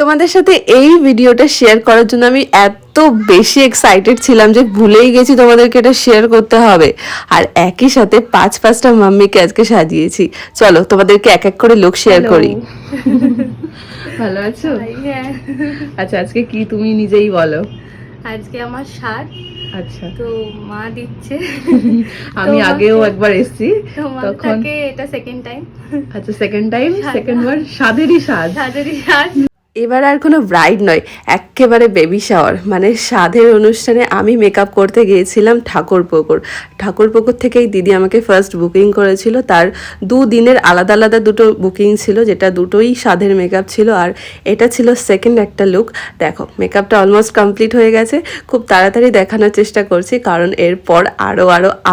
তোমাদের সাথে এই ভিডিওটা শেয়ার করার জন্য আমি এত বেশি এক্সাইটেড ছিলাম যে ভুলেই গেছি তোমাদেরকে এটা শেয়ার করতে হবে। আর একই সাথে পাঁচটা মাম্মিকে আজকে সাজিয়েছি। চলো তোমাদেরকে এক এক করে লুক শেয়ার করি। ভালো আছো? হ্যাঁ। আচ্ছা, আজকে কি তুমি নিজেই বলো। আজকে আমার সাজ, আচ্ছা, তো মা দিচ্ছে। আমি আগেও একবার এসেছি তখন। এটা সেকেন্ড টাইম। আচ্ছা, সেকেন্ড বার সাধেরই সাজ। সাজেরই সাজ। এবার আর কোনো ব্রাইড নয়, একেবারে বেবি শাওয়ার, মানে সাধের অনুষ্ঠানে আমি মেকআপ করতে গিয়েছিলাম ঠাকুরপুকুর থেকেই দিদি আমাকে ফার্স্ট বুকিং করেছিল। তার 2 দিনের আলাদা আলাদা দুটো বুকিং ছিল, যেটা দুটোই সাধের মেকআপ ছিল। আর এটা ছিল সেকেন্ড একটা লুক। দেখো মেকআপটা অলমোস্ট কমপ্লিট হয়ে গেছে। খুব তাড়াতাড়ি দেখানোর চেষ্টা করছি, কারণ এরপর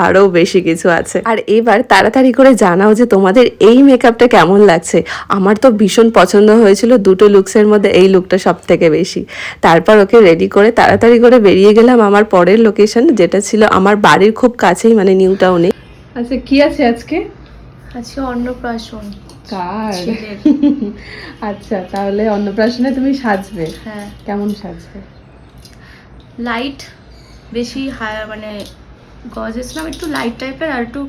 আরও বেশি কিছু আছে। আর এবার তাড়াতাড়ি করে জানাও যে তোমাদের এই মেকআপটা কেমন লাগছে। আমার তো ভীষণ পছন্দ হয়েছিল দুটো লুকসের মধ্যে এই লুকটা সব থেকে বেশি। তারপর ওকে রেডি করে তাড়াতাড়ি করে বেরিয়ে গেলাম আমার পরের লোকেশন, যেটা ছিল আমার বাড়ির খুব কাছেই, মানে নিউ টাউনে। আচ্ছা, কি আছে আজকে? আজকে অন্নপ্রাশন। কার? আচ্ছা, তাহলে অন্নপ্রাশনে তুমি সাজবে? হ্যাঁ। কেমন সাজবে? লাইট, বেশি হাই মানে গর্জিয়াস না, একটু লাইট টাইপের, আর একটু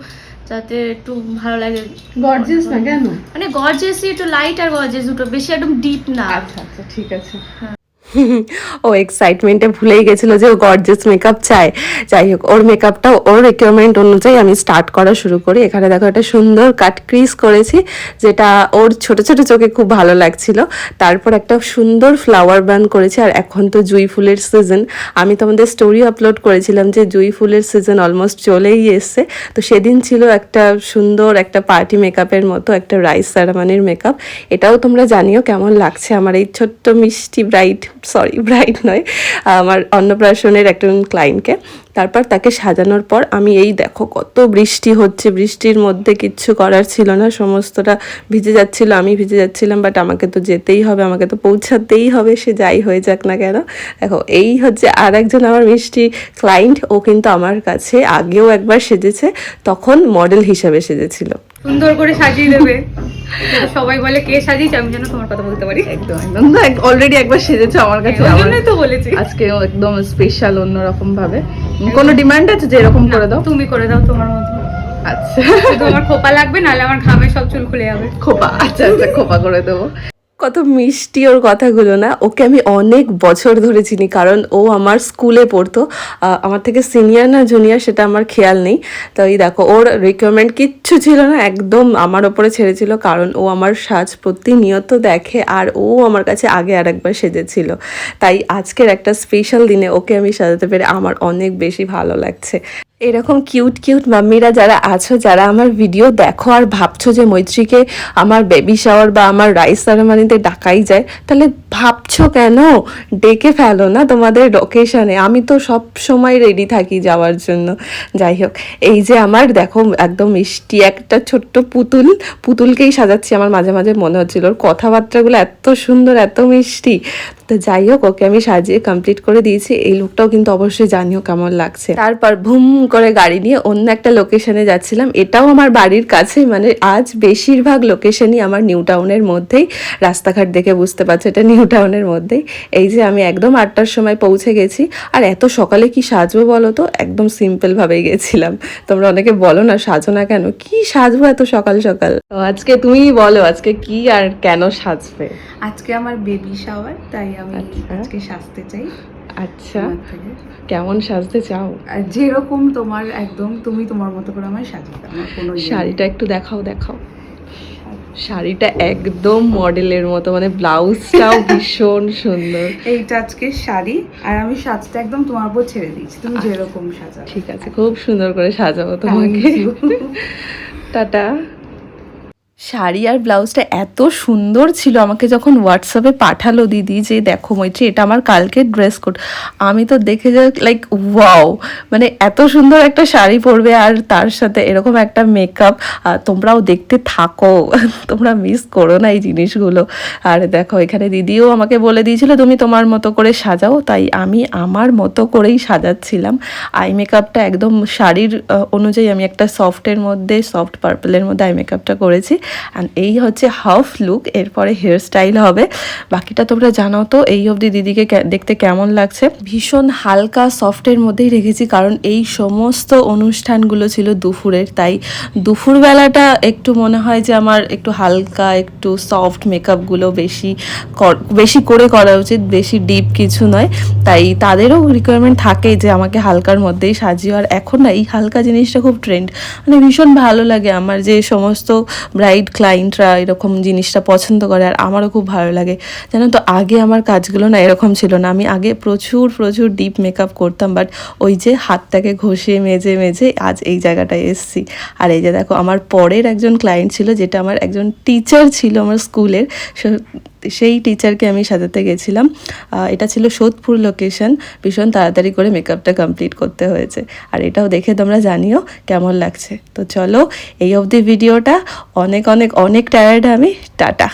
যাতে একটু ভালো লাগে। গর্জিয়াস না কেন? মানে গর্জিয়াসই, একটু লাইট আর গর্জিয়াস দুটো, বেশি একদম ডিপ না। আচ্ছা আচ্ছা, ঠিক আছে। ও এক্সাইটমেন্টে ভুলেই গেছিল যে ও গর্জিয়াস মেকআপ চায়। যাই হোক, ওর মেকআপটাও ওর রিকোয়ারমেন্ট অনুযায়ী আমি স্টার্ট করা শুরু করি। এখানে দেখো একটা সুন্দর কাট ক্রিজ করেছি, যেটা ওর ছোট ছোট চোখে খুব ভালো লাগছিল। তারপর একটা সুন্দর ফ্লাওয়ার বান করেছি। আর এখন তো জুঁই ফুলের সিজন, আমি তোমাদের স্টোরি আপলোড করেছিলাম যে জুঁই ফুলের সিজন অলমোস্ট চলেই এসছে। তো সেদিন ছিল একটা সুন্দর একটা পার্টি মেকআপের মতো, একটা রাইস সেরামানির মেকআপ। এটাও তোমরা জানিও কেমন লাগছে আমার এই ছোট্ট মিষ্টি ব্রাইড নয়, আমার অন্নপ্রাশনের একজন ক্লায়েন্টকে। তারপর তাকে সাজানোর পর আমি এই দেখো কত বৃষ্টি হচ্ছে, বৃষ্টির মধ্যে কিচ্ছু করার ছিল না, সমস্তটা ভিজে যাচ্ছিল, আমি ভিজে যাচ্ছিলাম, বাট আমাকে তো যেতেই হবে, আমাকে তো পৌঁছাতেই হবে, সে যাই হয়ে যাক না কেন। দেখো এই হচ্ছে আর একজন আমার মিষ্টি ক্লায়েন্ট। ও কিন্তু আমার কাছে আগেও একবার সেজেছে, তখন মডেল হিসেবে সেজেছিল। সুন্দর করে সাজিয়ে দেবে। সবাই বলে কে সাজিয়েছে, আমি যেন তোমার কথা বলতে পারি। একদম অলরেডি একবার সেজেছে আমার কাছে, আমি তো বলেছি আজকে একদম স্পেশাল অন্যরকম ভাবে। কোনো ডিমান্ড আছে যে এরকম করে দাও? তুমি করে দাও তোমার মতো। আচ্ছা, তোমার খোপা লাগবে, নাহলে আমার ঘামে সব চুল খুলে যাবে। খোপা? আচ্ছা আচ্ছা, খোপা করে দেবো। কত মিষ্টি ওর কথাগুলো না। ওকে আমি অনেক বছর ধরে চিনি, কারণ ও আমার স্কুলে পড়তো। আমার থেকে সিনিয়র না জুনিয়র সেটা আমার খেয়াল নেই। তো এই দেখো, ওর রিকোয়ারমেন্ট কিচ্ছু ছিল না, একদম আমার ওপরে ছেড়েছিল, কারণ ও আমার সাজ প্রতিনিয়ত দেখে, আর ও আমার কাছে আগে আরেকবার সেজেছিল। তাই আজকের একটা স্পেশাল দিনে ওকে আমি সাজাতে পেরে আমার অনেক বেশি ভালো লাগছে। এরকম কিউট মাম্মিরা যারা আছো, যারা আমার ভিডিও দেখো আর ভাবছো যে মৈত্রীকে আমার বেবি শাওয়ার বা আমার রাইস সেরামানিতে ডাকাই যায়, তাহলে ভাবছো কেন? ডেকে ফেলো না তোমাদের লোকেশনে। আমি তো সব সময় রেডি থাকি যাওয়ার জন্য। যাই হোক, এই যে আমার দেখো একদম মিষ্টি একটা ছোট্ট পুতুলকেই সাজাচ্ছি। আমার মাঝে মাঝে মনে হচ্ছিল ওর কথাবার্তাগুলো এত সুন্দর, এত মিষ্টি। তো যাই হোক, ওকে আমি সাজিয়ে কমপ্লিট করে দিয়েছি। এই লুকটাও কিন্তু অবশ্যই জানিও কেমন লাগছে। তারপর ভুম করে গাড়ি নিয়ে অন্য একটা লোকেশনে যাচ্ছিলাম। এটাও আমার বাড়ির কাছে, মানে আজ বেশিরভাগ লোকেশনই আমার নিউ টাউনের মধ্যেই। রাস্তাঘাট দেখে বুঝতে পারছো এটা নিউ টাউনের মধ্যেই। এই যে আমি একদম 8টার সময় পৌঁছে গেছি। আর এত সকালে কি সাজবো বলো তো? একদম সিম্পলভাবেই গেছিলাম। তোমরা অনেকে বলো না সাজো না কেন, কি সাজবো এত সকাল সকাল? আজকে তুমিই বলো, আজকে কি আর কেন সাজবে? আজকে আমার বেবি শাওয়ার, তাই আমি আজকে সাজতে চাই। আচ্ছা, কেমন সাজতে চাও? যেরকম তোমার, একদম তুমি তোমার মতো করে আমার সাজিয়ে দাও। আমার কোনো শাড়িটা একটু দেখাও। শাড়িটা একদম মডেলের মতো, মানে ব্লাউজটাও ভীষণ সুন্দর। এইটা আজকে শাড়ি, আর আমি সাজটা একদম তোমার উপর ছেড়ে দিয়েছি, তুমি যেরকম সাজাও। ঠিক আছে, খুব সুন্দর করে সাজাবো তোমাকে। টাটা। শাড়ি আর ব্লাউজটা এত সুন্দর ছিল, আমাকে যখন হোয়াটসঅ্যাপে পাঠালো দিদি যে দেখো মৈত্রী এটা আমার কালকের ড্রেস কোড, আমি তো দেখে যে লাইক ওয়াও, মানে এত সুন্দর একটা শাড়ি পরবে আর তার সাথে এরকম একটা মেকআপ। তোমরাও দেখতে থাকো, তোমরা মিস করো না এই জিনিসগুলো। আর দেখো এখানে দিদিও আমাকে বলে দিয়েছিল তুমি তোমার মতো করে সাজাও, তাই আমি আমার মতো করেই সাজাচ্ছিলাম। আই মেকআপটা একদম শাড়ির অনুযায়ী আমি একটা সফট পার্পলের মধ্যে আই মেকআপটা করেছি। অ্যান্ড এই হচ্ছে হাফ লুক, এরপরে হেয়ার স্টাইল হবে। বাকিটা তোমরা জানাও তো এই অবধি দিদিকে দেখতে কেমন লাগছে। ভীষণ হালকা সফটের মধ্যেই রেখেছি, কারণ এই সমস্ত অনুষ্ঠানগুলো ছিল দুপুরের, তাই দুপুরবেলাটা একটু মনে হয় যে আমার একটু হালকা একটু সফট মেকআপগুলো বেশি করে করা উচিত, বেশি ডিপ কিছু নয়। তাই তাদেরও রিকোয়ারমেন্ট থাকে যে আমাকে হালকার মধ্যেই সাজিও। আর এখন না এই হালকা জিনিসটা খুব ট্রেন্ড, মানে ভীষণ ভালো লাগে আমার যে সমস্ত ব্রাইড ক্লায়েন্টরা এরকম জিনিসটা পছন্দ করে, আর আমারও খুব ভালো লাগে। জানো তো আগে আমার কাজগুলো না এরকম ছিল না, আমি আগে প্রচুর ডিপ মেকআপ করতাম, বাট ওই যে হাতটাকে ঘষিয়ে মেজে আজ এই জায়গাটায় এসেছি। আর এই যে দেখো আমার পরের একজন ক্লায়েন্ট ছিল, যেটা আমার একজন টিচার ছিল আমার স্কুলের, সেই টিচারকে আমি সাজাতে গেছিলাম। এটা ছিল সোদপুর লোকেশন। ভীষণ তাড়াতাড়ি করে মেকআপটা কমপ্লিট করতে হয়েছে, আর এটাও দেখে তোমরা জানিও কেমন লাগছে। তো চলো এই অবধি ভিডিওটা, অনেক টায়ার্ড আমি, টাটা।